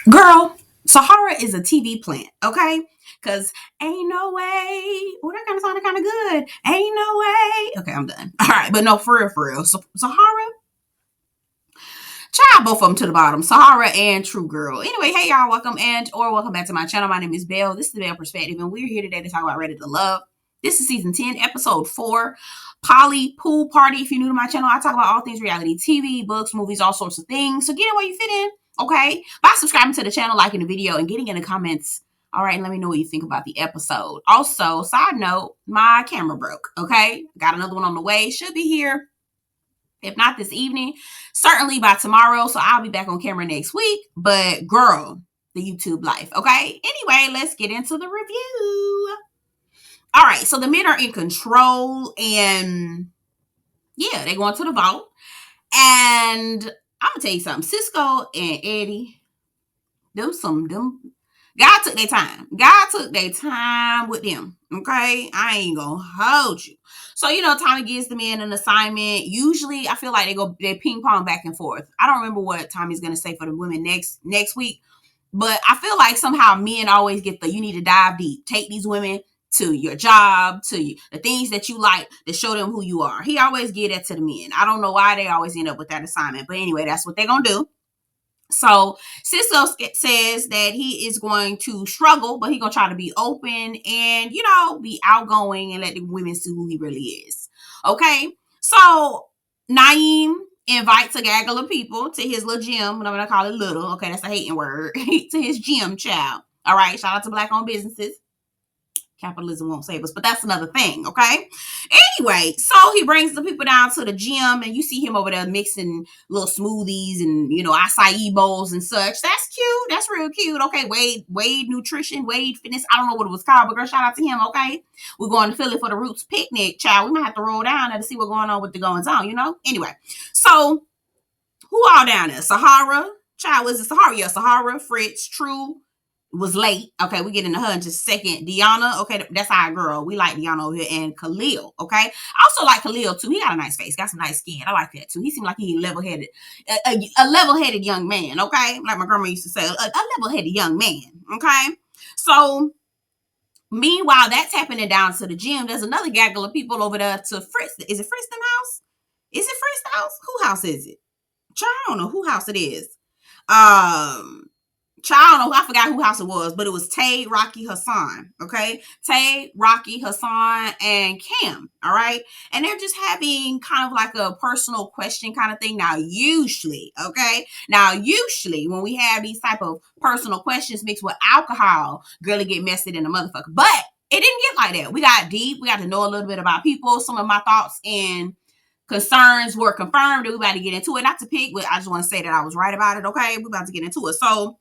Girl, Sahara is a TV plant, okay? Because ain't no way. Oh, that kind of sounded kind of good. Ain't no way. Okay, I'm done. All right, but no, for real. So, Sahara, child both of them to the bottom. Sahara and True Girl. Anyway, hey y'all, welcome back to my channel. My name is Belle. This is the Belle Perspective, and we're here today to talk about Ready to Love. This is season 10, episode 4, Poly Pool Party. If you're new to my channel, I talk about all things reality TV, books, movies, all sorts of things. So get in where you fit in, okay? By subscribing to the channel, liking the video, and getting in the comments. All right, and let me know what you think about the episode. Also, side note, my camera broke, okay? Got another one on the way. Should be here. If not this evening, certainly by tomorrow. So I'll be back on camera next week. But girl, the YouTube life, okay? Anyway, let's get into the review. All right, so the men are in control, and yeah, they going to the vault. And I'm gonna tell you something, Cisco and Eddie, them God took their time. God took their time with them. Okay, I ain't gonna hold you. So Tommy gives the men an assignment. Usually, I feel like they ping pong back and forth. I don't remember what Tommy's gonna say for the women next week, but I feel like somehow men always get you need to dive deep. Take these women to your job, the things that you like, to show them who you are. He always get that to the men. I don't know why they always end up with that assignment, but anyway, that's what they're gonna do. So Cisco says that he is going to struggle, but he's going to try to be open and, be outgoing and let the women see who he really is. Okay. So Naeem invites a gaggle of people to his little gym. I'm going to call it little. Okay. That's a hating word. To his gym, child. All right. Shout out to Black-owned businesses. Capitalism won't save us, but that's another thing, okay? Anyway, so he brings the people down to the gym, and you see him over there mixing little smoothies and, acai bowls and such. That's cute. That's real cute. Okay, Wade Nutrition, Wade Fitness. I don't know what it was called, but girl, shout out to him, okay? We're going to Philly for the Roots picnic, child. We might have to roll down there to see what's going on with the goings on, Anyway, so who all down there? Sahara, child, was it Sahara? Yeah, Sahara, Fritz, True, was late. Okay, we get into her in just a second. Deanna, okay, that's our girl. We like Deanna over here. And Khalil, okay? I also like Khalil, too. He got a nice face. Got some nice skin. I like that, too. He seemed like he level-headed. A level-headed young man, okay? Like my grandma used to say, a level-headed young man, okay? So, meanwhile, that's happening down to the gym. There's another gaggle of people over there to Fritz. Is it Fritz's house? Is it Fritz's house? Who house is it? I don't know who house it is. I don't know. I forgot who house it was, but it was Tay, Rocky, Hassan. Okay. Tay, Rocky, Hassan, and Cam. All right. And they're just having kind of like a personal question kind of thing. Now, usually, when we have these type of personal questions mixed with alcohol, girl, it get messy in the motherfucker. But it didn't get like that. We got deep. We got to know a little bit about people. Some of my thoughts and concerns were confirmed. We about to get into it. Not to pick, but I just want to say that I was right about it. Okay. We're about to get into it. So,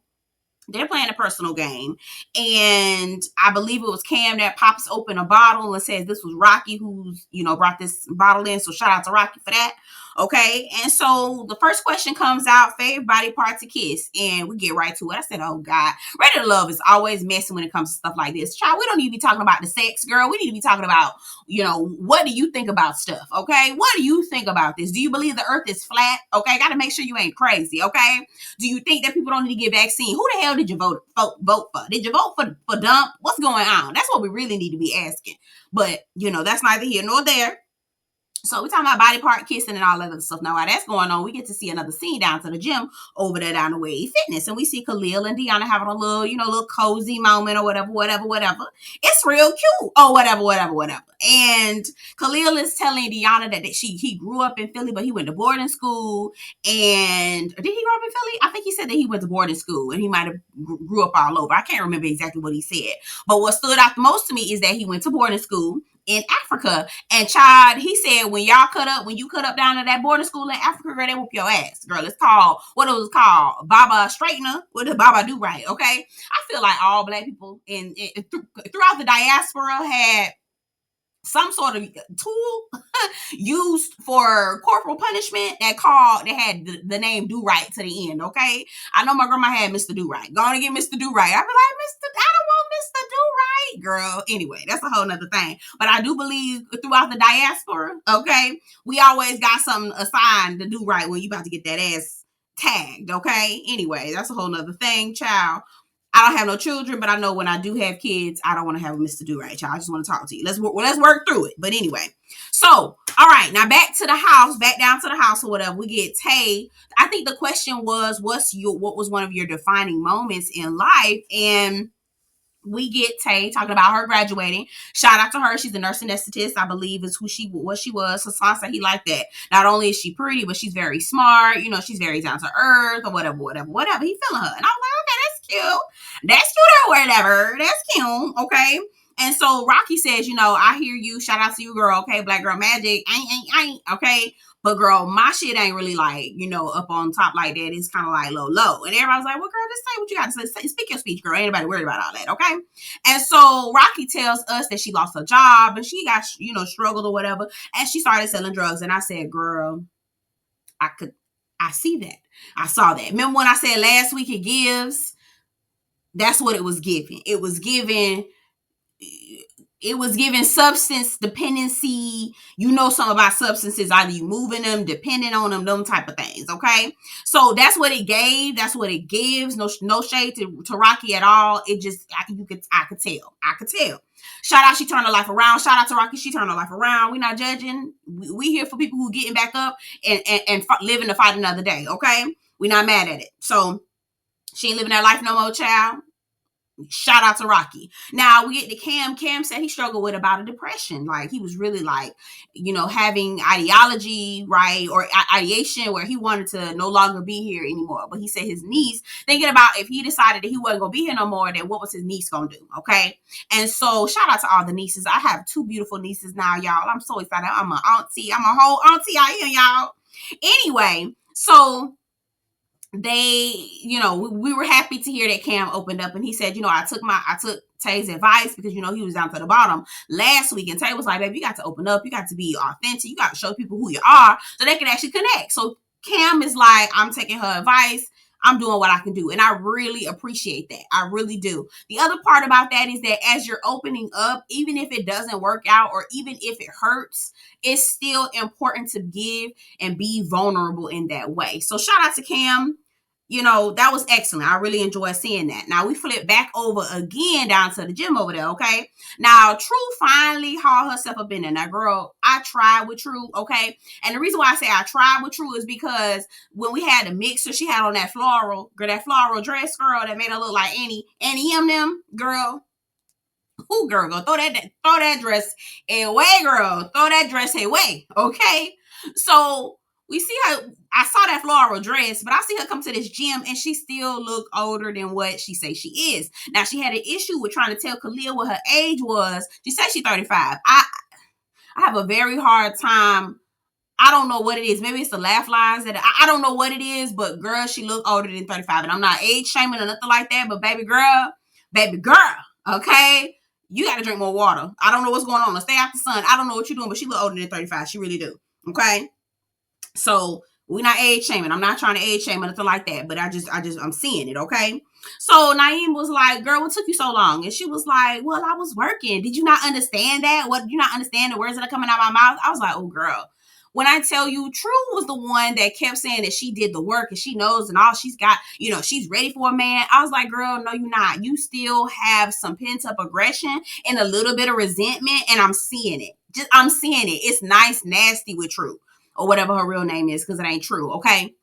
they're playing a personal game, and I believe it was Cam that pops open a bottle and says this was Rocky who's brought this bottle in, so shout out to Rocky for that. Okay, and so the first question comes out: favorite body part to kiss, and we get right to it. I said, oh God, Ready to Love is always messy when it comes to stuff like this. Child, we don't need to be talking about the sex, girl. We need to be talking about, what do you think about stuff? Okay, what do you think about this? Do you believe the earth is flat? Okay, got to make sure you ain't crazy. Okay, do you think that people don't need to get vaccine? Who the hell did you vote for? Did you vote for Dump? What's going on? That's what we really need to be asking. But that's neither here nor there. So we're talking about body part kissing and all that other stuff. Now, while that's going on, we get to see another scene down to the gym over there down the way Fitness. And we see Khalil and Deanna having a little, little cozy moment or whatever. It's real cute. Oh, whatever. And Khalil is telling Deanna that he grew up in Philly, but he went to boarding school. And did he grow up in Philly? I think he said that he went to boarding school and he might have grew up all over. I can't remember exactly what he said. But what stood out the most to me is that he went to boarding school in Africa. And child, he said when you cut up down at that boarding school in Africa, girl, they whoop your ass. Girl, it's called, what it was called, Baba Straightener, with the Baba Do Right, okay? I feel like all Black people throughout the diaspora had some sort of tool used for corporal punishment that had the name Do Right to the end, okay? I know my grandma had Mr. Do Right. Go on and get Mr. Do Right. I be like, I don't want Mr. Do Right, girl. Anyway, that's a whole nother thing. But I do believe throughout the diaspora, okay, we always got something assigned to do right when you about to get that ass tagged, okay? Anyway, that's a whole nother thing, child. I don't have no children, but I know when I do have kids, I don't want to have a Mr. Do Right, child. I just want to talk to you. Let's work through it. But anyway, so all right, now back to the house, back down to the house or whatever. We get Tay. I think the question was, what was one of your defining moments in life? And we get Tay talking about her graduating. Shout out to her. She's a nurse anesthetist, I believe, is what she was. Hassan said he liked that. Not only is she pretty, but she's very smart. You know, she's very down to earth or whatever. He feeling her. And I'm like, okay, that's cute. That's cute or whatever. That's cute. Okay. And so Rocky says, I hear you. Shout out to you, girl. Okay. Black girl magic. Ain't. Okay. But girl, my shit ain't really like, up on top like that. It's kind of like low. And everybody's like, well, girl, just say what you got to say. Speak your speech, girl. Ain't nobody worried about all that, okay? And so Rocky tells us that she lost her job and she got, struggled or whatever. And she started selling drugs. And I said, girl, I see that. I saw that. Remember when I said last week it gives? That's what it was giving. It was giving substance dependency. Something about substances, either you moving them, depending on them type of things. Okay. So that's what it gave. That's what it gives. No shade to Rocky at all. It just, I could tell. Shout out, she turned her life around. Shout out to Rocky. She turned her life around. We're not judging. We here for people who getting back up and living to fight another day. Okay. We're not mad at it. So she ain't living that life no more, child. Shout out to Rocky. Now we get to Cam. Cam said he struggled with about a depression. Like he was really like, having ideology, right? Or ideation where he wanted to no longer be here anymore. But he said his niece, thinking about if he decided that he wasn't going to be here no more, then what was his niece going to do? Okay. And so shout out to all the nieces. I have 2 beautiful nieces now, y'all. I'm so excited. I'm an auntie. I'm a whole auntie out here, y'all. Anyway, so they, we were happy to hear that Cam opened up and he said, I took Tay's advice because, he was down to the bottom last week. And Tay was like, baby, you got to open up. You got to be authentic. You got to show people who you are so they can actually connect. So Cam is like, I'm taking her advice. I'm doing what I can do. And I really appreciate that. I really do. The other part about that is that as you're opening up, even if it doesn't work out or even if it hurts, it's still important to give and be vulnerable in that way. So shout out to Cam. That was excellent. I really enjoyed seeing that. Now we flip back over again down to the gym over there, okay? Now, True finally hauled herself up in there. Now, girl, I tried with True, okay? And the reason why I say I tried with True is because when we had the mixer, she had on that floral dress, girl, that made her look like Annie M them, girl. Ooh, girl, go throw that dress away, girl. Throw that dress away, okay? So we see her. I saw that floral dress, but I see her come to this gym and she still look older than what she say she is. Now, she had an issue with trying to tell Khalil what her age was. She said she's 35. I have a very hard time. I don't know what it is. Maybe it's the laugh lines that I don't know what it is, but girl, she look older than 35. And I'm not age shaming or nothing like that, but baby girl, okay? You got to drink more water. I don't know what's going on. Stay out the sun. I don't know what you're doing, but she look older than 35. She really do. Okay? So we're not age shaming. I'm not trying to age shame or nothing like that, but I'm seeing it, okay? So Naeem was like, girl, what took you so long? And she was like, well, I was working. Did you not understand that? Did you not understand the words that are coming out of my mouth? I was like, oh, girl. When I tell you, True was the one that kept saying that she did the work and she knows and all she's got, she's ready for a man. I was like, girl, no, you're not. You still have some pent up aggression and a little bit of resentment, and I'm seeing it. I'm seeing it. It's nice, nasty with True, or whatever her real name is, because it ain't True, okay?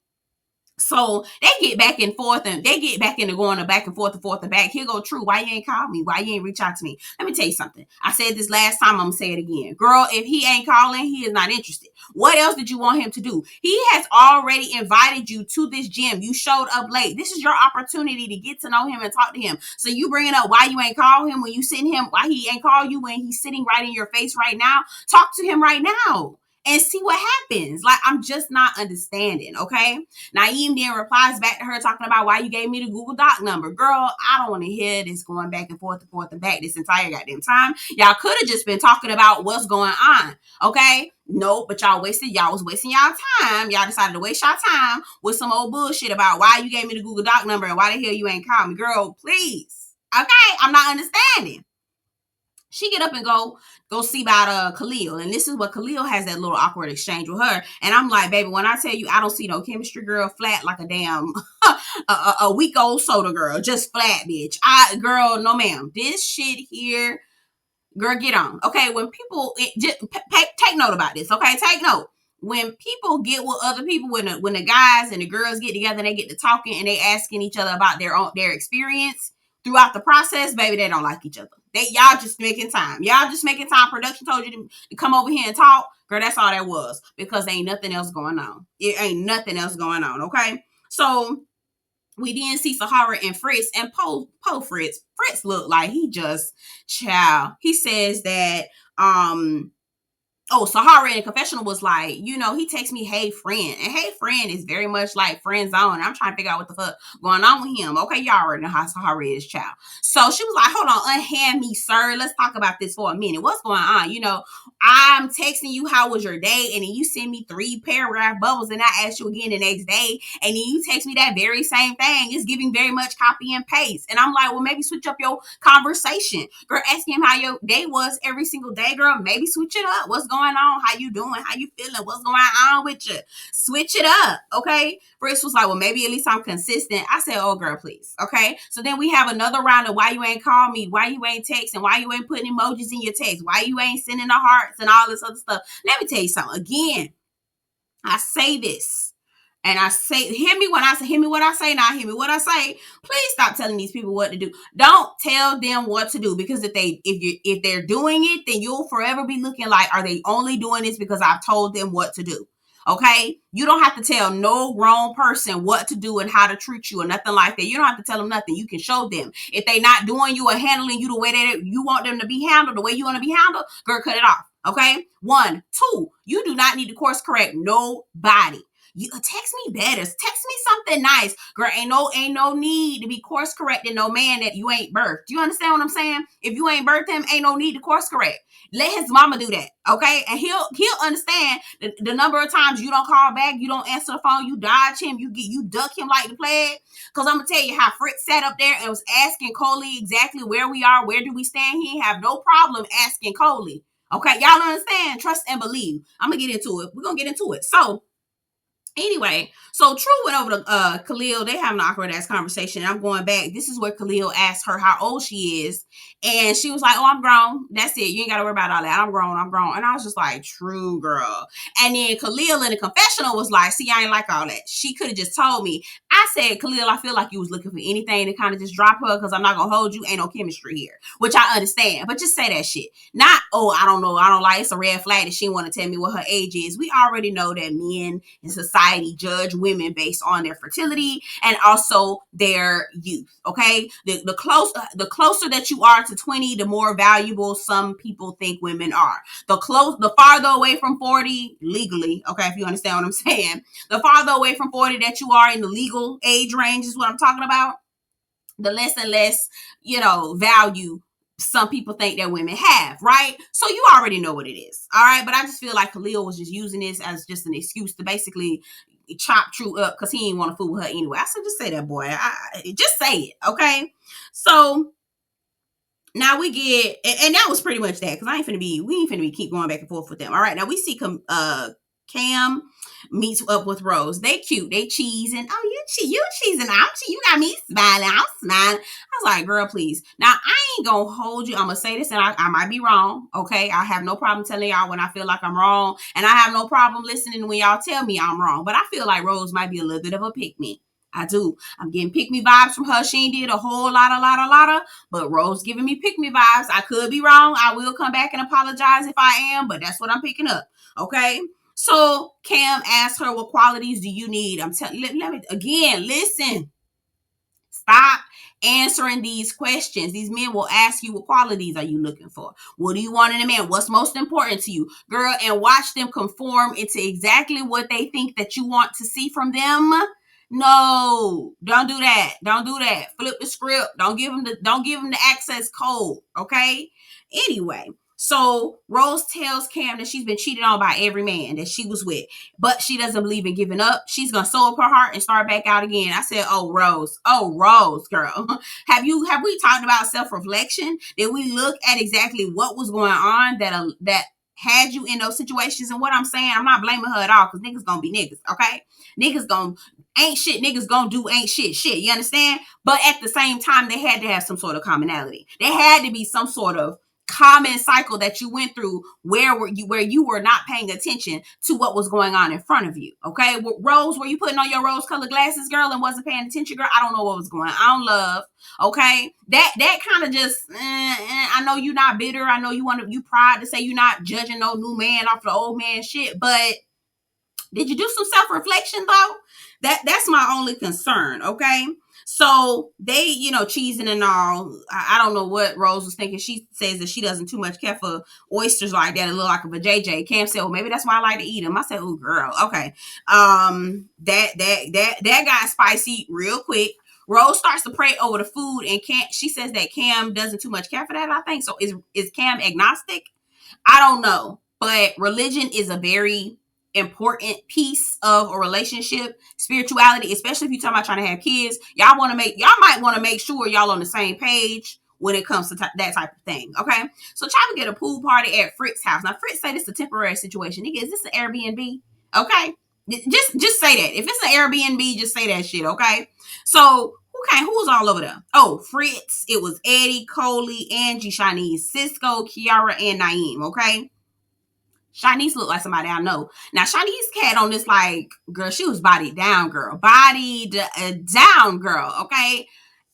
So they get back and forth and they get back into going back and forth and back. Here go True. Why you ain't call me? Why you ain't reach out to me? Let me tell you something. I said this last time. I'm going to say it again. Girl, if he ain't calling, he is not interested. What else did you want him to do? He has already invited you to this gym. You showed up late. This is your opportunity to get to know him and talk to him. So you bringing up why you ain't call him when you sitting him, why he ain't call you when he's sitting right in your face right now. Talk to him right now and see what happens. Like, I'm just not understanding, okay? Naeem then replies back to her talking about why you gave me the Google Doc number. Girl, I don't want to hear this going back and forth and back this entire goddamn time. Y'all could have just been talking about what's going on, okay? No, but y'all was wasting y'all time. Y'all decided to waste y'all time with some old bullshit about why you gave me the Google Doc number and why the hell you ain't called me. Girl, please, okay? I'm not understanding. She get up and go see about Khalil, and this is what Khalil has that little awkward exchange with her, and I'm like, baby, when I tell you I don't see no chemistry, girl, flat like a damn a week old soda, girl, just flat, bitch. Girl, no ma'am, this shit here, girl, get on. Okay, when people take note about this. Okay, take note. When people get with other people, when the guys and the girls get together and they get to talking and they asking each other about their experience throughout the process, baby, they don't like each other. Y'all just making time. Y'all just making time. Production told you to come over here and talk, girl. That's all that was, because ain't nothing else going on. It ain't nothing else going on. Okay, so we then see Sahara and Fritz, and Fritz. Fritz looked like he just child. He says that Sahara in the confessional was like, he texts me, hey friend. And hey friend is very much like friend zone. I'm trying to figure out what the fuck going on with him. Okay, y'all already know how Sahara is, child. So she was like, hold on, unhand me, sir. Let's talk about this for a minute. What's going on? I'm texting you, how was your day? And then you send me 3 paragraph bubbles, and I ask you again the next day. And then you text me that very same thing. It's giving very much copy and paste. And I'm like, well, maybe switch up your conversation. Girl, ask him how your day was every single day, girl. Maybe switch it up. What's going on? How you doing? How you feeling? What's going on with you? Switch it up, okay? Fritz was like, well, maybe at least I'm consistent. I said, oh, girl, please, okay? So then we have another round of why you ain't call me, why you ain't texting, why you ain't putting emojis in your text, why you ain't sending the hearts and all this other stuff. Let me tell you something. Again, I say this. And I say, hear me what I say, not hear me what I say. Please stop telling these people what to do. Don't tell them what to do, because if they're doing it, then you'll forever be looking like, are they only doing this because I've told them what to do? Okay? You don't have to tell no grown person what to do and how to treat you or nothing like that. You don't have to tell them nothing. You can show them. If they not doing you or handling you the way that you want them to be handled, the way you want to be handled, girl, cut it off. Okay? 1, 2, you do not need to course correct nobody. You text me better. Text me something nice. Girl, ain't no need to be course correcting no man that you ain't birthed. Do you understand what I'm saying? If you ain't birthed him, ain't no need to course correct. Let his mama do that, okay? And he'll understand the number of times you don't call back, you don't answer the phone, you dodge him, you duck him like the plague. Because I'm gonna tell you how Fritz sat up there and was asking Coley exactly where we are, where do we stand. He have no problem asking Coley. Okay, y'all understand? Trust and believe. I'm gonna get into it. We're gonna get into it. So anyway, so True went over to Khalil. They have an awkward ass conversation. I'm going back. This is where Khalil asked her how old she is. And she was like, oh, I'm grown. That's it. You ain't got to worry about all that. I'm grown. And I was just like, true, girl. And then Khalil in the confessional was like, see, I ain't like all that. She could have just told me. I said, Khalil, I feel like you was looking for anything to kind of just drop her, because I'm not going to hold you. Ain't no chemistry here, which I understand. But just say that shit. Not, oh, I don't know. I don't like, it's a red flag that she want to tell me what her age is. We already know that men in society judge women based on their fertility and also their youth. Okay, the closer that you are to 20, the more valuable some people think women are. The farther away from 40 legally, okay, if you understand what I'm saying, the farther away from 40 that you are in the legal age range is what I'm talking about, the less and less, value some people think that women have, right? So you already know what it is, all right? But I just feel like Khalil was just using this as just an excuse to basically chop True up, because he didn't want to fool with her anyway. I said, just say that, boy. Just say it, okay? So now we get, and that was pretty much that, because we ain't finna be keep going back and forth with them. All right, now we see Cam meets up with Rose. They cute. They cheesing. Oh, you cheesing. You got me smiling. I'm smiling. I was like, girl, please. Now, I ain't gonna hold you. I'm gonna say this, and I might be wrong. Okay, I have no problem telling y'all when I feel like I'm wrong, and I have no problem listening when y'all tell me I'm wrong. But I feel like Rose might be a little bit of a pick-me. I do. I'm getting pick-me vibes from her. She ain't did a whole lot, but Rose giving me pick-me vibes. I could be wrong. I will come back and apologize if I am, but that's what I'm picking up. Okay. So Cam asked her, what qualities do you need? I'm telling, let me again, listen, stop answering these questions. These men will ask you, what qualities are you looking for? What do you want in a man? What's most important to you, girl? And watch them conform into exactly what they think that you want to see from them. No, don't do that. Don't do that. Flip the script. Don't give them the access code. Okay. Anyway, So Rose tells Cam that she's been cheated on by every man that she was with, but she doesn't believe in giving up. She's gonna sew up her heart and start back out again. I said, oh Rose, girl, have we talked about self-reflection? Did we look at exactly what was going on that had you in those situations? And what I'm saying, I'm not blaming her at all, because niggas gonna be niggas, okay? Niggas gonna ain't shit, niggas gonna do ain't shit, you understand? But at the same time, they had to have some sort of commonality. There had to be some sort of common cycle that you went through where you were not paying attention to what was going on in front of you. Okay, Rose, were you putting on your rose colored glasses, girl, and wasn't paying attention, girl? I don't know what was going on, love. Okay, that kind of just I know you're not bitter. I know you proud to say you're not judging no new man off the old man shit, but did you do some self-reflection though? That's my only concern, okay? So they, cheesing and all. I don't know what Rose was thinking. She says that she doesn't too much care for oysters like that. It look like a JJ. Cam said, well, maybe that's why I like to eat them. I said, oh, girl, okay. That got spicy real quick. Rose starts to pray over the food, and she says that Cam doesn't too much care for that, I think. So is Cam agnostic? I don't know. But religion is a very important piece of a relationship. Spirituality, especially if you're talking about trying to have kids, y'all might want to make sure y'all on the same page when it comes to that type of thing. Okay, so try to get a pool party at Fritz's house. Now Fritz said it's a temporary situation. Nigga, is this an Airbnb? Okay, just say that. If it's an Airbnb, just say that shit. Okay, so who was all over there? Oh, Fritz. It was Eddie, Coley, Angie, Shanice, Cisco, Kiara, and Naeem. Okay. Shanice looked like somebody I know. Now, Shanice had on this, like, girl, she was bodied down, girl. Bodied down, girl, okay?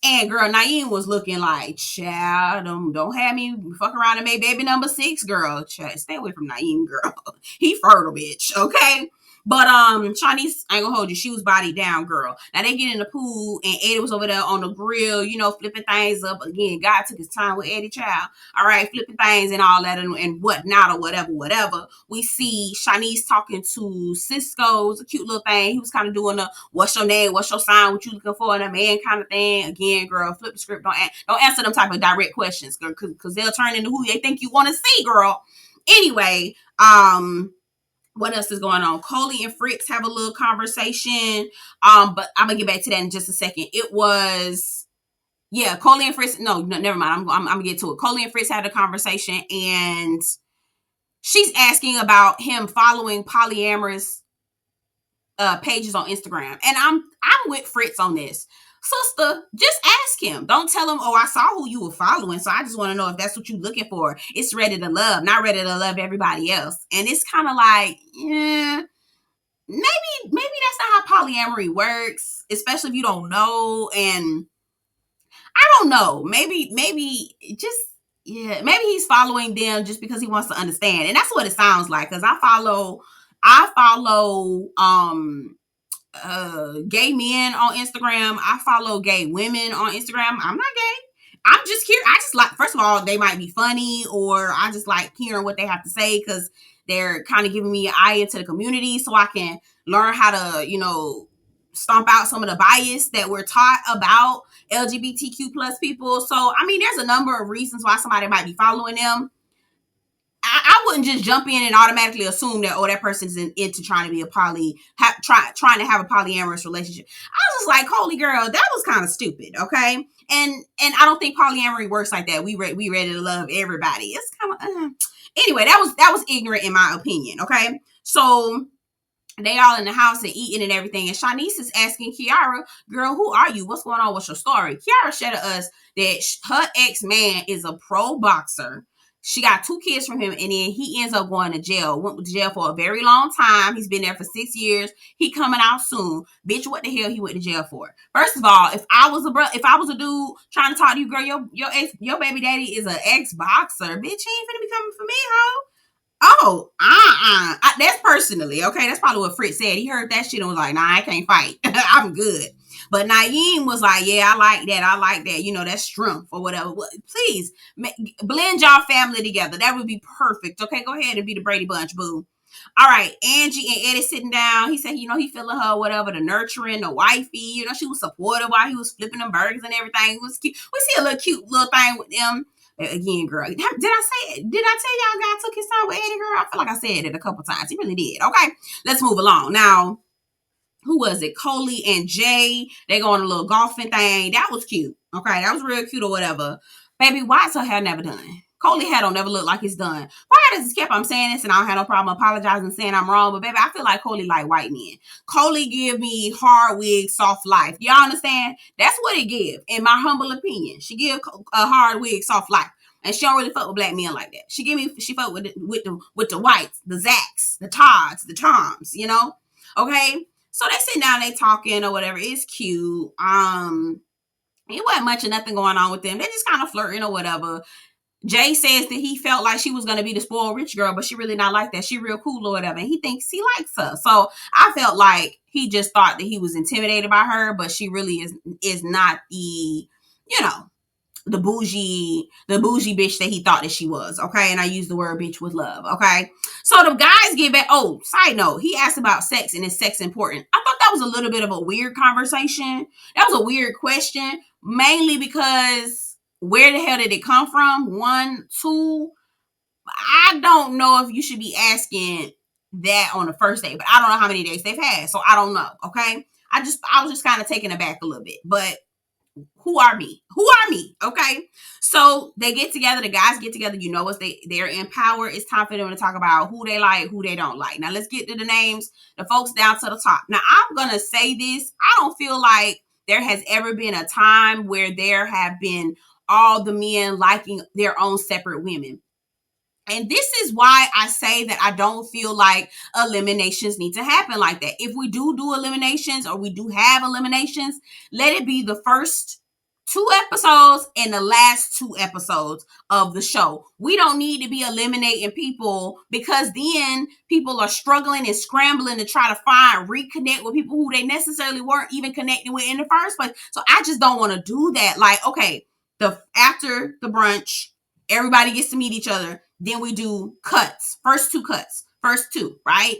And, girl, Naeem was looking like, child, don't have me fuck around and make baby number 6, girl. Child, stay away from Naeem, girl. He fertile, bitch, okay? But Shanice, I ain't gonna hold you, she was bodied down, girl. Now they get in the pool and Eddie was over there on the grill, flipping things up. Again, God took his time with Eddie, child. All right, flipping things and all that and whatnot or whatever. We see Shanice talking to Cisco. It's a cute little thing. He was kind of doing a what's your name, what's your sign, what you looking for in a man kind of thing. Again, girl, flip the script. Don't answer them type of direct questions, girl, because they'll turn into who they think you want to see, girl. Anyway, what else is going on? Coley and Fritz have a little conversation. But I'm gonna get back to that in just a second. It was, Coley and Fritz. No, never mind. I'm gonna get to it. Coley and Fritz had a conversation, and she's asking about him following polyamorous pages on Instagram, and I'm with Fritz on this. Sister, just ask him. Don't tell him, oh, I saw who you were following, so I just want to know if that's what you're looking for. It's ready to love, not ready to love everybody else. And it's kind of like, maybe that's not how polyamory works, especially if you don't know. And I don't know. Maybe he's following them just because he wants to understand. And that's what it sounds like, because I follow gay men on Instagram. I follow gay women on Instagram. I'm not gay. I'm just curious. I just like, first of all, they might be funny, or I just like hearing what they have to say because they're kind of giving me an eye into the community so I can learn how to, stomp out some of the bias that we're taught about LGBTQ plus people. So, I mean, there's a number of reasons why somebody might be following them. I wouldn't just jump in and automatically assume that, that person's into trying to be trying to have a polyamorous relationship. I was just like, holy girl, that was kind of stupid, okay? And I don't think polyamory works like that. We ready to love everybody. It's kind of anyway. That was ignorant in my opinion, okay? So they all in the house and eating and everything, and Shanice is asking Kiara, girl, who are you? What's going on? What's your story? Kiara shared to us that her ex-man is a pro boxer. She got 2 kids from him, and then he ends up going to jail. Went to jail for a very long time. He's been there for 6 years. He coming out soon. Bitch, what the hell he went to jail for? First of all, if I was a dude trying to talk to you, girl, your baby daddy is an ex-boxer. Bitch, he ain't finna be coming for me, ho. Oh, that's personally, okay? That's probably what Fritz said. He heard that shit and was like, nah, I can't fight. I'm good. But Naeem was like, yeah, I like that. That's strength or whatever. Please, blend y'all family together. That would be perfect. Okay, go ahead and be the Brady Bunch, boo. All right, Angie and Eddie sitting down. He said, he feeling her, whatever, the nurturing, the wifey. She was supportive while he was flipping them burgers and everything. It was cute. We see a little cute little thing with them. Again, girl. Did I say it? Did I tell y'all God took his time with Eddie, girl? I feel like I said it a couple times. He really did. Okay, let's move along. Now, who was it? Coley and Jay. They go on a little golfing thing. That was cute. Okay, that was real cute or whatever. Baby, why is her hair never done? Coley hair don't never look like it's done. Why does it skip? I'm saying this and I don't have no problem apologizing saying I'm wrong. But baby, I feel like Coley like white men. Coley give me hard wig, soft life. Y'all understand? That's what it give, in my humble opinion. She give a hard wig, soft life. And she don't really fuck with black men like that. She fuck with the whites, the Zacks, the Todds, the Toms, you know? Okay? So they sit down, they talking or whatever. It's cute. It wasn't much of nothing going on with them. They just kind of flirting or whatever. Jay says that he felt like she was going to be the spoiled rich girl, but she really not like that. She real cool or whatever. And he thinks he likes her. So I felt like he just thought that he was intimidated by her, but she really is not the, you know, the bougie bitch that he thought that she was. Okay. And I use the word bitch with love. Okay. So the guys get back. Oh, side note, he asked about sex and is sex important? I thought that was a little bit of a weird conversation. That was a weird question, mainly because where the hell did it come from? 1, 2, I don't know if you should be asking that on the first day, but I don't know how many dates they've had. So I don't know. Okay. I was just kind of taken aback a little bit, but who are me? Okay. So they get together, the guys get together, you know what, they're in power. It's time for them to talk about who they like, who they don't like. Now let's get to the names, the folks down to the top. Now I'm gonna say this, I don't feel like there has ever been a time where there have been all the men liking their own separate women. And this is why I say that I don't feel like eliminations need to happen like that. If we do eliminations, or we do have eliminations, let it be the first 2 episodes and the last 2 episodes of the show. We don't need to be eliminating people, because then people are struggling and scrambling to try to reconnect with people who they necessarily weren't even connecting with in the first place. So I just don't want to do that. Like, okay, after the brunch, everybody gets to meet each other. Then we do cuts. First 2 cuts. First 2, right?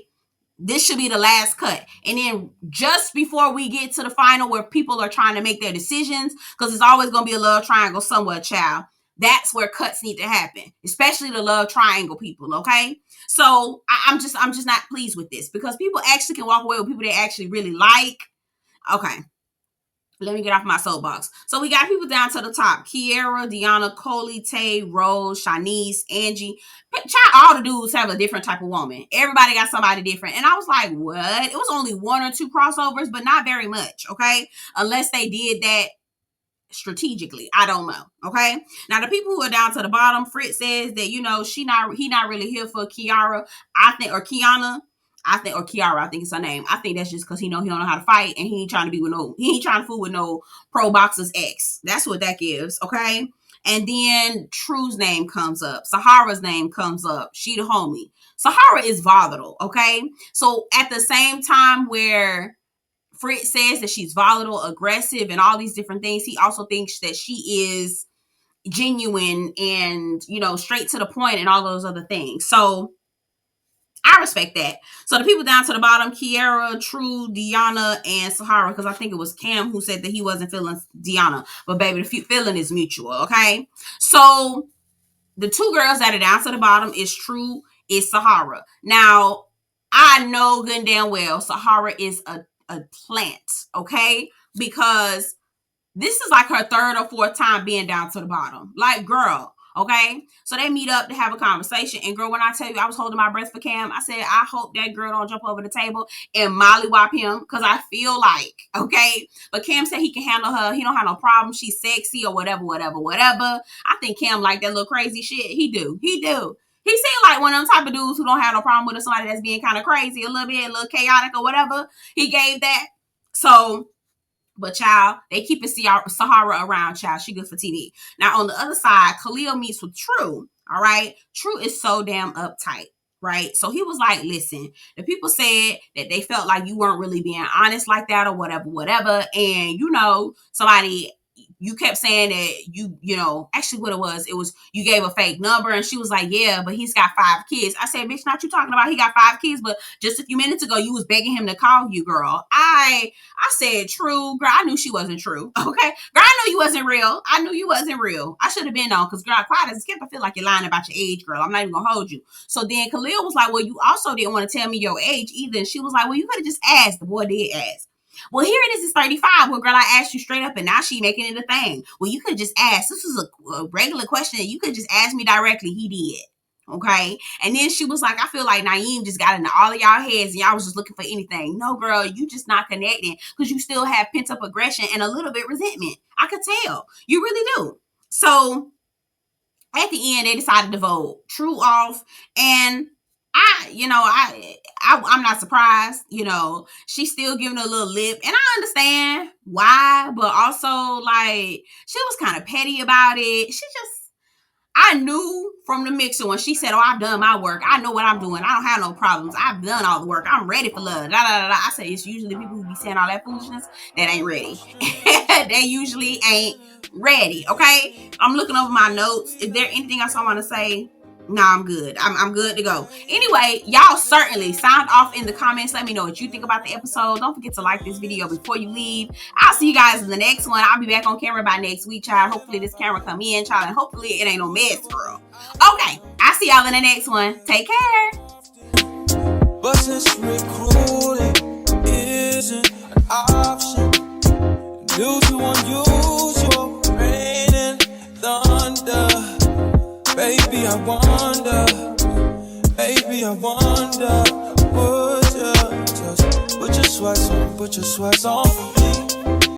This should be the last cut. And then just before we get to the final, where people are trying to make their decisions, because it's always going to be a love triangle somewhere, child. That's where cuts need to happen, especially the love triangle people, okay? So I'm just not pleased with this, because people actually can walk away with people they actually really like. Okay. Let me get off my soapbox. So we got people down to the top. Kiara, Deanna, Coley, Tay, Rose, Shanice, Angie. All the dudes have a different type of woman. Everybody got somebody different. And I was like, what? It was only 1 or 2 crossovers, but not very much, okay? Unless they did that strategically. I don't know, okay? Now, the people who are down to the bottom, Fritz says that, he not really here for Kiara, or Kiana. Or Kiara, I think it's her name. I think that's just because he don't know how to fight, and he ain't trying to fool with no pro boxer's ex. That's what that gives, okay? And then True's name comes up. Sahara's name comes up. She the homie. Sahara is volatile, okay? So at the same time where Fritz says that she's volatile, aggressive, and all these different things, he also thinks that she is genuine and, straight to the point and all those other things. So I respect that. So the people down to the bottom, Kiara, True, Deanna, and Sahara, because I think it was Cam who said that he wasn't feeling Deanna. But baby, the feeling is mutual, okay? So the 2 girls that are down to the bottom is True, is Sahara. Now, I know good and damn well Sahara is a plant, okay? Because this is like her 3rd or 4th time being down to the bottom. Like, girl, okay? So they meet up to have a conversation. And girl, when I tell you I was holding my breath for Cam, I said, I hope that girl don't jump over the table and mollywop him, because I feel like, okay? But Cam said he can handle her. He don't have no problem. She's sexy or whatever. I think Cam like that little crazy shit. He do. He seemed like one of them type of dudes who don't have no problem with somebody that's being kind of crazy a little bit, a little chaotic or whatever. He gave that. So, but child, they keep Sahara around, child. She good for TV. Now, on the other side, Khalil meets with True. All right. True is so damn uptight. Right. So he was like, listen, the people said that they felt like you weren't really being honest like that or whatever. And, somebody, you kept saying that actually what it was you gave a fake number, and she was like, yeah, but he's got 5 kids. I said, bitch, not you talking about he got 5 kids, but just a few minutes ago you was begging him to call you, girl. I said, true, girl. I knew she wasn't true. Okay, girl, I knew you wasn't real. I knew you wasn't real. I should have been on, because girl, quiet as kept. I feel like you're lying about your age, girl. I'm not even gonna hold you. So then Khalil was like, well, you also didn't want to tell me your age either. And she was like, well, you could have just asked. The boy did ask. Well, here it is, it's 35. Well, girl, I asked you straight up, and now she making it a thing. Well, you could just ask. This was a regular question. You could just ask me directly. He did. Okay. And then she was like, I feel like Naeem just got into all of y'all heads and y'all was just looking for anything. No, girl, you just not connecting, because you still have pent up aggression and a little bit resentment. I could tell. You really do. So at the end, they decided to vote True off. And I'm not surprised. She's still giving a little lip, and I understand why, but also, like, she was kind of petty about it. I knew from the mixer when she said, oh, I've done my work. I know what I'm doing. I don't have no problems. I've done all the work. I'm ready for love. Da, da, da, da. I say it's usually people who be saying all that foolishness that ain't ready. They usually ain't ready, okay? I'm looking over my notes. Is there anything else I want to say? No, I'm good. I'm good to go. Anyway, y'all certainly sound off in the comments. Let me know what you think about the episode. Don't forget to like this video before you leave. I'll see you guys in the next one. I'll be back on camera by next week, child. Hopefully this camera come in, child, and hopefully it ain't no mess, girl. Okay, I'll see y'all in the next one. Take care. But since recruiting isn't an option due to unusual rain and thunder, baby, I wonder, would you just put your sweats on for me?